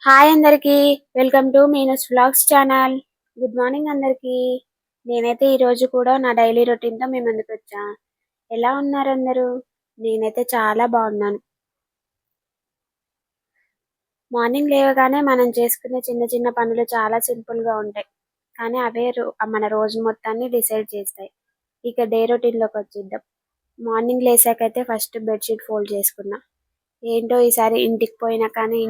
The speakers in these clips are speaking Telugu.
హాయ్ అందరికి, welcome to minus vlogs channel. Good morning అందరికి. నేనైతే ఈరోజు కూడా నా డైలీ రొటీన్తో మీ ముందుకు వచ్చా. ఎలా ఉన్నారు అందరూ? నేనైతే చాలా బాగున్నాను. మార్నింగ్ లేవగానే మనం చేసుకునే చిన్న చిన్న పనులు చాలా సింపుల్గా ఉంటాయి, కానీ అవే మన రోజు మొత్తాన్ని డిసైడ్ చేస్తాయి. ఇక డే రొటీన్లోకి వచ్చేద్దాం. మార్నింగ్ లేసాకైతే ఫస్ట్ బెడ్షీట్ ఫోల్డ్ చేసుకున్నా. ఏంటో ఈసారి ఇంటికి పోయినా కానీ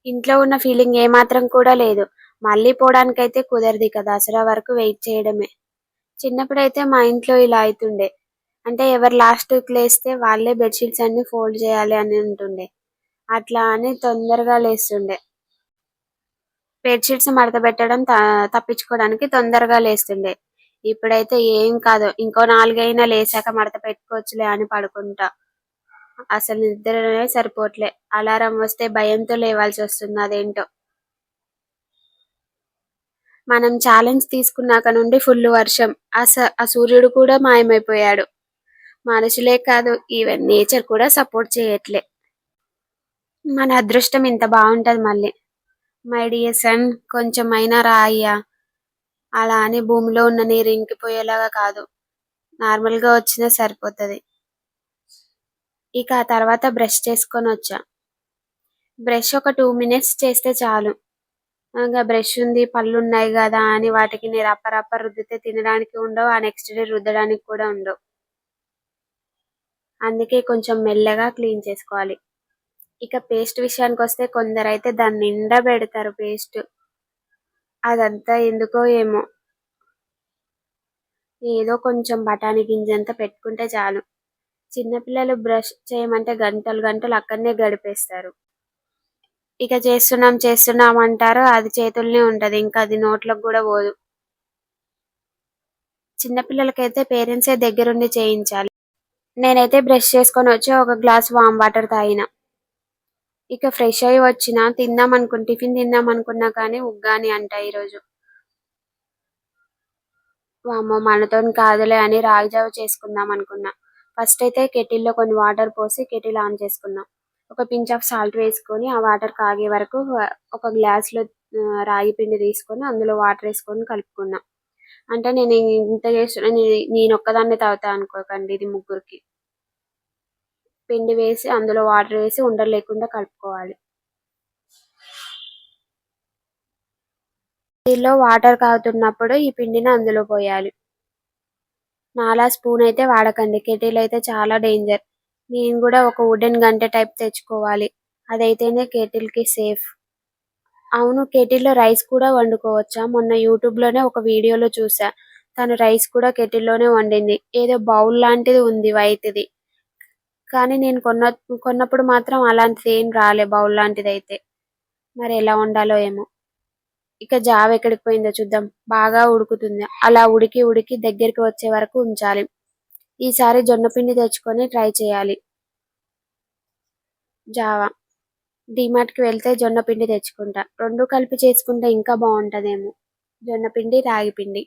ఇంట్లో ఉన్న ఫీలింగ్ ఏమాత్రం కూడా లేదు. మళ్ళీ పోవడానికైతే కుదరదు కదా, దసరా వరకు వెయిట్ చేయడమే. చిన్నప్పుడైతే మా ఇంట్లో ఇలా అవుతుండే. అంటే ఎవరు లాస్ట్కి లేస్తే వాళ్ళే బెడ్షీట్స్ అన్ని ఫోల్డ్ చేయాలి అని ఉంటుండే. అట్లా అని తొందరగా లేస్తుండే. బెడ్షీట్స్ మడత పెట్టడం తప్పించుకోవడానికి తొందరగా లేస్తుండే. ఇప్పుడైతే ఏం కాదు, ఇంకో నాలుగైనా లేసాక మడత పెట్టుకోవచ్చులే అని పడుకుంటా. అసలు నిద్రనే సరిపోవట్లే. అలారం వస్తే భయంతో లేవాల్సి వస్తుంది. అదేంటో. మనం ఛాలెంజ్ తీసుకున్నాక నుండి ఫుల్ వర్షం. ఆ సూర్యుడు కూడా మాయమైపోయాడు. మనుషులే కాదు, ఈవెన్ నేచర్ కూడా సపోర్ట్ చేయట్లే. మన అదృష్టం ఇంత బాగుంటది మళ్ళీ. మై డియర్ సన్, కొంచెమైనా రాయ్యా. అలా అని భూమిలో ఉన్న నీరు ఇంకిపోయేలాగా కాదు, నార్మల్గా వచ్చినా సరిపోతుంది. ఇక ఆ తర్వాత బ్రష్ చేసుకొని వచ్చా. బ్రష్ ఒక 2 minutes చేస్తే చాలు. ఇంకా బ్రష్ ఉంది, పళ్ళు ఉన్నాయి కదా అని వాటికి నేను రప్ప రుద్దితే తినడానికి ఉండవు, ఆ నెక్స్ట్ డే రుద్దడానికి కూడా ఉండవు. అందుకే కొంచెం మెల్లగా క్లీన్ చేసుకోవాలి. ఇక పేస్ట్ విషయానికి వస్తే కొందరైతే దాన్ని నిండా పెడతారు పేస్ట్. అదంతా ఎందుకో ఏమో, ఏదో కొంచెం బఠానీ గింజంతా పెట్టుకుంటే చాలు. చిన్నపిల్లలు బ్రష్ చేయమంటే గంటలు గంటలు అక్కడనే గడిపేస్తారు. ఇక చేస్తున్నాం అంటారు, అది చేతుల్నే ఉంటది, ఇంకా అది నోట్లోకి కూడా పోదు. చిన్నపిల్లలకైతే పేరెంట్సే దగ్గరుండి చేయించాలి. నేనైతే బ్రష్ చేసుకొని వచ్చి ఒక గ్లాస్ వామ్ వాటర్ తాగిన. ఇక ఫ్రెష్ అయ్యి వచ్చిన టిఫిన్ తిందాం అనుకున్నా కానీ ఉగ్గాని అంట ఈరోజు. వామ్మో, మనతోని కాదులే అని రాగి జావ చేసుకుందాం అనుకున్నా. ఫస్ట్ అయితే కెటిల్లో కొన్ని వాటర్ పోసి కెటిల్ ఆన్ చేసుకున్నా. ఒక పించ్ ఆఫ్ సాల్ట్ వేసుకొని ఆ వాటర్ కాగే వరకు ఒక గ్లాస్లో రాగి పిండి తీసుకొని అందులో వాటర్ వేసుకొని కలుపుకున్నా. అంటే నేను ఇంత చేస్తున్నా, నేను ఒక్కదాన్నే తాగుతా అనుకోకండి, ఇది ముగ్గురికి. పిండి వేసి అందులో వాటర్ వేసి ఉండలు లేకుండా కలుపుకోవాలి. దీనిలో వాటర్ కాగుతున్నప్పుడు ఈ పిండిని అందులో పోయాలి. నాలా స్పూన్ అయితే వాడకండి, కెటిల్ అయితే చాలా డేంజర్. నేను కూడా ఒక వుడెన్ గంటె టైప్ తెచ్చుకోవాలి, అదైతేనే కెటిల్కి సేఫ్. అవును, కెటిల్లో రైస్ కూడా వండుకోవచ్చా? మొన్న యూట్యూబ్లోనే ఒక వీడియోలో చూసా. తను రైస్ కూడా కెటిల్లోనే వండింది. ఏదో బౌల్ లాంటిది ఉంది వైట్ది, కానీ నేను కొన్నప్పుడు మాత్రం అలాంటిది ఏం రాలే, బౌల్ లాంటిది అయితే. మరి ఎలా వండాలో ఏమో. ఇక జావ ఎక్కడికి పోయిందో చూద్దాం. బాగా ఉడుకుతుంది, అలా ఉడికి ఉడికి దగ్గరికి వచ్చే వరకు ఉంచాలి. ఈసారి జొన్న పిండి తెచ్చుకొని ట్రై చేయాలి జావా. డిమార్ట్కి వెళ్తే జొన్న పిండి తెచ్చుకుంటా, రెండు కలిపి చేసుకుంటే ఇంకా బాగుంటుందేమో. జొన్న పిండి రాగి పిండి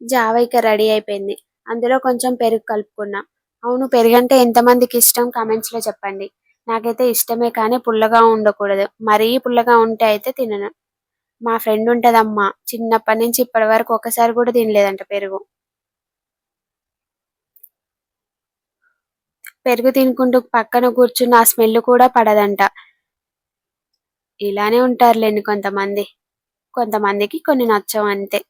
జావా ఇక రెడీ అయిపోయింది. అందులో కొంచెం పెరుగు కలుపుకున్నా. అవును, పెరుగంటే ఎంతమందికి ఇష్టం కామెంట్స్లో చెప్పండి. నాకైతే ఇష్టమే, కానీ పుల్లగా ఉండకూడదు. మరీ పుల్లగా ఉంటే అయితే తినను. మా ఫ్రెండ్ ఉంటదమ్మా, చిన్నప్పటి నుంచి ఇప్పటి వరకు ఒకసారి కూడా తినలేదంట పెరుగు. పెరుగు తినుకుంటూ పక్కన కూర్చున్న ఆ స్మెల్ కూడా పడదంట. ఇలానే ఉంటారులేండి కొంతమంది, కొంతమందికి కొన్ని నచ్చవు అంతే.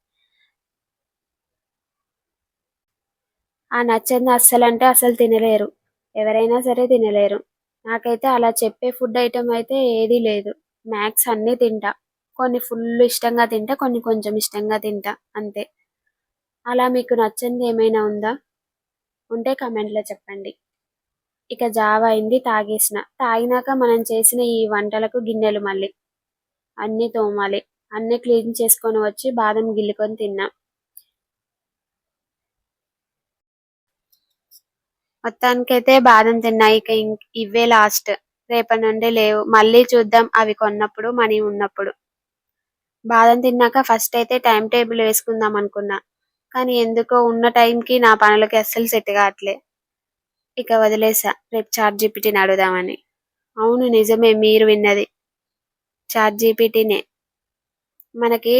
ఆ నచ్చని అస్సలు తినలేరు, ఎవరైనా సరే తినలేరు. నాకైతే అలా చెప్పే ఫుడ్ ఐటమ్ అయితే ఏదీ లేదు. మ్యాక్స్ అన్నీ తింటా. కొన్ని ఫుల్ ఇష్టంగా తింటా, కొన్ని కొంచెం ఇష్టంగా తింటా, అంతే. అలా మీకు నచ్చింది ఏమైనా ఉందా? ఉంటే కామెంట్లో చెప్పండి. ఇక జావ అయింది, తాగినాక మనం చేసిన ఈ వంటలకు గిన్నెలు మళ్ళీ అన్నీ తోమాలి. అన్నీ క్లీన్ చేసుకొని వచ్చి బాదం గిల్లుకొని తిన్నా. మొత్తానికైతే బాదం తిన్నా. ఇక ఇవే లాస్ట్, రేపటి నుండి లేవు. మళ్ళీ చూద్దాం అవి కొన్నప్పుడు, మనీ ఉన్నప్పుడు. బాదం తిన్నాక ఫస్ట్ అయితే టైం టేబుల్ వేసుకుందాం అనుకున్నా, కానీ ఎందుకో ఉన్న టైంకి నా పనులకి అస్సలు సెట్ కావట్లే. ఇక వదిలేసా, రేపు చాట్ జీపీటీని అడుగుదామని. అవును, నిజమే మీరు విన్నది. చాట్ జీపీటీనే మనకి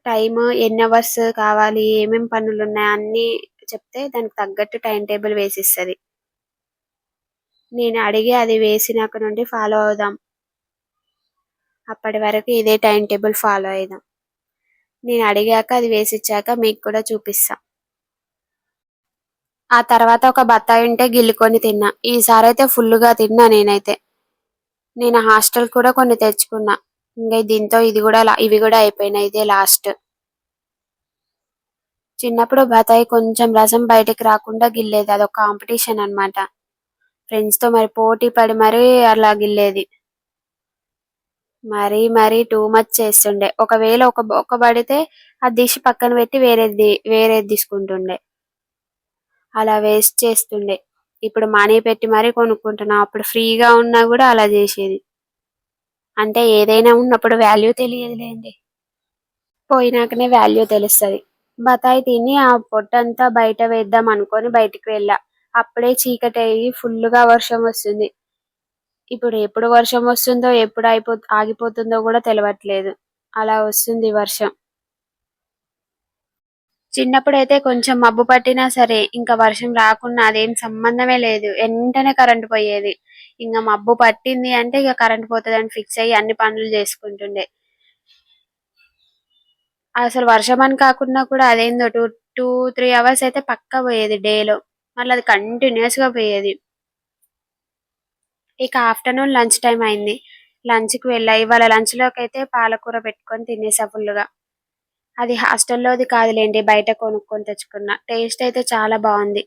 టైం ఎన్ని అవర్స్ కావాలి, ఏమేం పనులు ఉన్నాయి అన్ని చెప్తే దానికి తగ్గట్టు టైం టేబుల్ వేసిస్తది. నేను అడిగి అది వేసినాక నుండి ఫాలో అవుదాం. అప్పటి వరకు ఇదే టైం టేబుల్ ఫాలో అయిదాం. నేను అడిగాక అది వేసిచ్చాక మీకు కూడా చూపిస్తా. ఆ తర్వాత ఒక బత్తాయి ఉంటే గిల్లుకొని తిన్నా. ఈసారి అయితే ఫుల్గా తిన్నా నేనైతే. నేను హాస్టల్ కూడా కొన్ని తెచ్చుకున్నా. ఇంకా దీంతో ఇవి కూడా అయిపోయినాయి. ఇదే లాస్ట్. చిన్నప్పుడు బత్తాయి కొంచెం రసం బయటికి రాకుండా గిల్లేది. అదొక కాంపిటీషన్ అన్నమాట. ఫ్రెండ్స్ తో మరి పోటీ పడి మరీ అలా గిల్లేది. మరీ టూ మచ్ చేస్తుండే. ఒకవేళ ఒక పడితే అది తీసి పక్కన పెట్టి వేరేది తీసుకుంటుండే. అలా వేస్ట్ చేస్తుండే. ఇప్పుడు మనీ పెట్టి మరీ కొనుక్కుంటున్నా. అప్పుడు ఫ్రీగా ఉన్నా కూడా అలా చేసేది. అంటే ఏదైనా ఉన్నప్పుడు వాల్యూ తెలియదులేండి. పోయినాకనే వాల్యూ తెలుస్తది. బత్తాయి తిని ఆ పొట్టంతా బయట వేద్దాం అనుకొని బయటికి వెళ్ళా. అప్పుడే చీకటి అయ్యి ఫుల్లుగా వర్షం వస్తుంది. ఇప్పుడు ఎప్పుడు వర్షం వస్తుందో, ఎప్పుడు ఆగిపోతుందో కూడా తెలవట్లేదు. అలా వస్తుంది వర్షం. చిన్నప్పుడైతే కొంచెం మబ్బు పట్టినా సరే ఇంకా వర్షం రాకున్నా అదేం సంబంధమే లేదు. వెంటనే కరెంట్ పోయేది. ఇంకా మబ్బు పట్టింది అంటే ఇక కరెంట్ పోతుందని ఫిక్స్ అయ్యి అన్ని పనులు చేసుకుంటుండే. అసలు వర్షం అని కాకున్నా కూడా అదేందో 2-3 అవర్స్ అయితే పక్కా పోయేది డేలో. మళ్ళీ అది కంటిన్యూస్ గా పోయేది. ఇక ఆఫ్టర్నూన్ లంచ్ టైం అయింది. లంచ్ కి వెళ్ళా. ఇవాళ లంచ్ లోకి అయితే పాలకూర పెట్టుకొని తినేసా ఫుల్లుగా. అది హాస్టల్లోది కాదులేండి, బయట కొనుక్కొని తెచ్చుకున్నా. టేస్ట్ అయితే చాలా బాగుంది.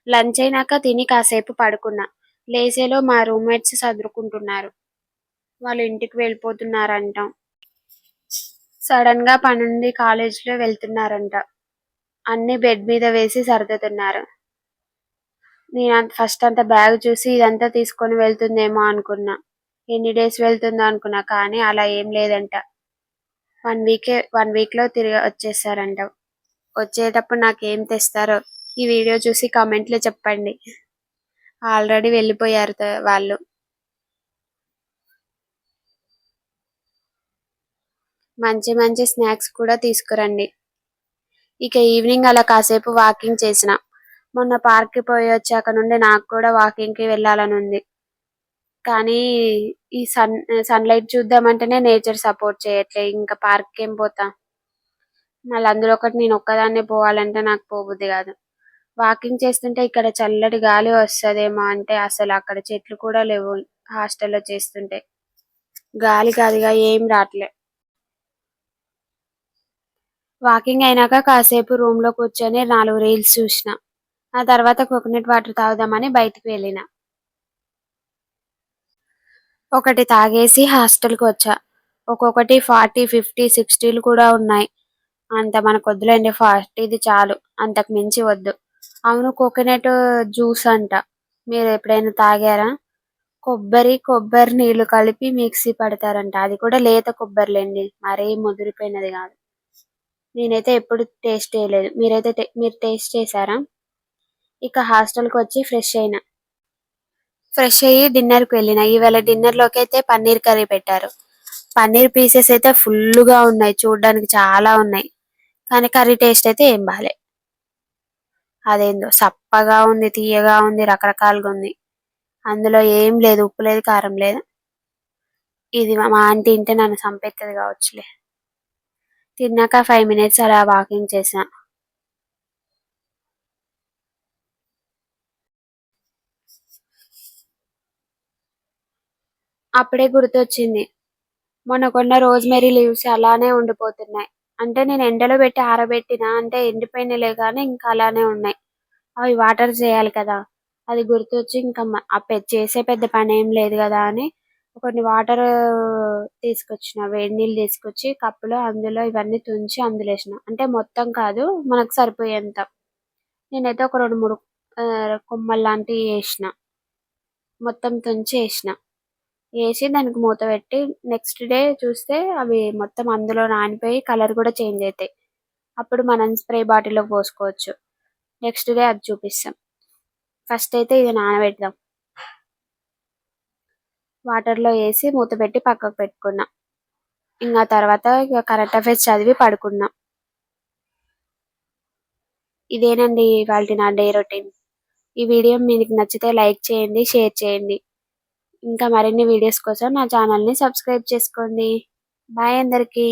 లంచ్ అయినాక తిని కాసేపు పడుకున్నా. లేసేలో మా రూమ్మేట్స్ సదురుకుంటున్నారు. వాళ్ళు ఇంటికి వెళ్ళిపోతున్నారంట. సడన్ గా పనుండి కాలేజీలో వెళ్తున్నారంట. అన్ని బెడ్ మీద వేసి సర్దుతున్నారు. నేను ఫస్ట్ అంత బ్యాగ్ చూసి ఇదంతా తీసుకొని వెళ్తుందేమో అనుకున్నా. ఎన్ని డేస్ వెళ్తుందో అనుకున్నా, కానీ అలా ఏం లేదంట. 1 వీక్ లో తిరిగి వచ్చేస్తారంట. వచ్చేటప్పుడు నాకేం తెస్తారో ఈ వీడియో చూసి కామెంట్ లో చెప్పండి. ఆల్రెడీ వెళ్ళిపోయారు వాళ్ళు. మంచి మంచి స్నాక్స్ కూడా తీసుకురండి. ఇక ఈవినింగ్ అలా కాసేపు వాకింగ్ చేసిన. మొన్న పార్క్ కి పోయి వచ్చాక నుండి నాకు కూడా వాకింగ్ కి వెళ్ళాలని ఉంది. కానీ ఈ సన్లైట్ చూద్దామంటేనే నేచర్ సపోర్ట్ చేయట్లే. ఇంకా పార్క్ కి ఏం పోతా. మళ్ళీ అందులో ఒకటి నేను ఒక్కదాన్నే పోవాలంటే నాకు పోబుద్ది కాదు. వాకింగ్ చేస్తుంటే ఇక్కడ చల్లటి గాలి వస్తదేమో అంటే అసలు అక్కడ చెట్లు కూడా లేవు. హాస్టల్లో చేస్తుంటే గాలి కాదుగా ఏం రావట్లే. వాకింగ్ అయినాక కాసేపు రూమ్ లో కూర్చొని 4 రీల్స్ చూసిన. ఆ తర్వాత కోకోనట్ వాటర్ తాగుదామని బయటికి వెళ్ళిన. ఒకటి తాగేసి హాస్టల్ కి వచ్చా. ఒక్కొక్కటి 40, 50, 60 కూడా ఉన్నాయి. అంత మనకు వద్దులేండి, 40ది చాలు, అంతకు మించి వద్దు. అవును, కోకోనట్ జ్యూస్ అంట. మీరు ఎప్పుడైనా తాగారా? కొబ్బరి నీళ్లు కలిపి మిక్సీ పడతారంట. అది కూడా లేత కొబ్బరిలేండి, మరీ ముదిరిపోయినది కాదు. నేనైతే ఎప్పుడు టేస్ట్ చేయలేదు. మీరు టేస్ట్ చేశారా? ఇక హాస్టల్ కి వచ్చి ఫ్రెష్ అయ్యి డిన్నర్ కి వెళ్ళిన. ఇవాళ డిన్నర్ లోకి అయితే పన్నీర్ కర్రీ పెట్టారు. పన్నీర్ పీసెస్ అయితే ఫుల్లుగా ఉన్నాయి. చూడడానికి చాలా ఉన్నాయి. కానీ కర్రీ టేస్ట్ అయితే ఏం బాలే. అదేందో సప్పగా ఉంది, తీయగా ఉంది, రకరకాలుగా ఉంది. అందులో ఏం లేదు, ఉప్పు లేదు, కారం లేదు. ఇది మా ఆంటీ తింటే నన్ను చంపేస్తుంది కావచ్చులే. తిన్నాక 5 మినిట్స్ అలా వాకింగ్ చేసిన. అప్పుడే గుర్తొచ్చింది, మొన్న కొన్న రోజ్మెరీ లీవ్స్ అలానే ఉండిపోతున్నాయి. అంటే నేను ఎండలో పెట్టి ఆరబెట్టినా అంటే ఎండిపోయినలే కానీ ఇంకా అలానే ఉన్నాయి. అవి వాటర్ చేయాలి కదా. అది గుర్తొచ్చి ఇంకా చేసే పెద్ద పని ఏం లేదు కదా అని కొన్ని వాటర్ తీసుకొచ్చిన. వేడి నీళ్ళు తీసుకొచ్చి కప్పులో అందులో ఇవన్నీ తుంచి అందులో వేసిన. అంటే మొత్తం కాదు, మనకు సరిపోయేంత. నేనైతే ఒక 2-3 కొమ్మలు లాంటివి వేసిన. మొత్తం తుంచి వేసి దానికి మూత పెట్టి నెక్స్ట్ డే చూస్తే అవి మొత్తం అందులో నానిపోయి కలర్ కూడా చేంజ్ అవుతాయి. అప్పుడు మనం స్ప్రే బాటిల్లో పోసుకోవచ్చు. నెక్స్ట్ డే అది చూపిస్తాం. ఫస్ట్ అయితే ఇది నానబెడదాం. వాటర్ లో వేసి మూత పెట్టి పక్కకు పెట్టుకున్నా. ఇంకా తర్వాత ఇక కరెంట్ అఫైర్స్ చదివి పడుకున్నా. ఇదేనండి ఇవాల్టి నా డే రొటీన్. ఈ వీడియో మీకు నచ్చితే లైక్ చేయండి, షేర్ చేయండి. ఇంకా మరిన్ని వీడియోస్ కోసం నా ఛానల్ని సబ్స్క్రైబ్ చేసుకోండి. బాయ్ అందరికీ.